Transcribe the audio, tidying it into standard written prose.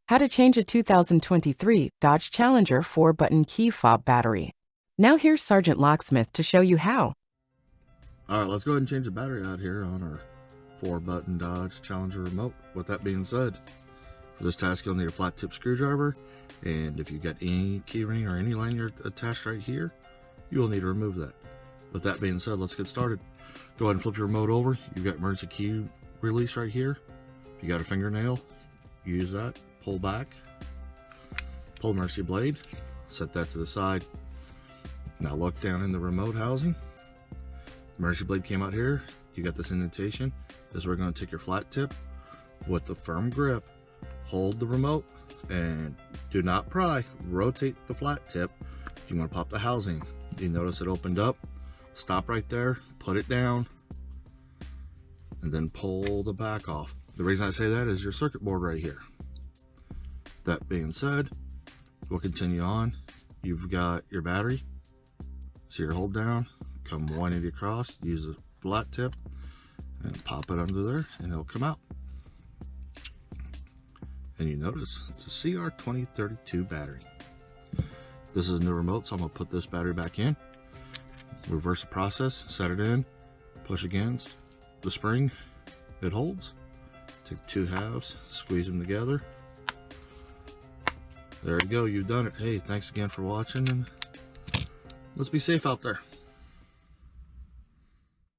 How to change a 2023 Dodge Challenger 4-button key fob battery. Now here's Sergeant Locksmith to show you how. Alright, let's go ahead and change the battery out here on our 4-button Dodge Challenger remote. With that being said, for this task you'll need a flat tip screwdriver, and if you've got any keyring or any lanyard attached right here, you will need to remove that. With that being said, let's get started. Go ahead and flip your remote over. You've got emergency key release right here. If you got a fingernail, use that. Pull back, pull emergency blade, set that to the side. Now look down in the remote housing. Emergency blade came out here. You got this indentation. This is where we're going to take your flat tip with the firm grip. Hold the remote and do not pry. Rotate the flat tip. If you want to pop the housing, you notice it opened up. Stop right there, put it down, and then pull the back off. The reason I say that is your circuit board right here. That being said, we'll continue on. You've got your battery. So your hold down, come 180 across, use a flat tip, and pop it under there, and it'll come out. And you notice it's a CR2032 battery. This is a new remote, so I'm gonna put this battery back in. Reverse the process, set it in, push against the spring, it holds. Take 2 halves, squeeze them together. There you go, you've done it. Hey, thanks again for watching, and let's be safe out there.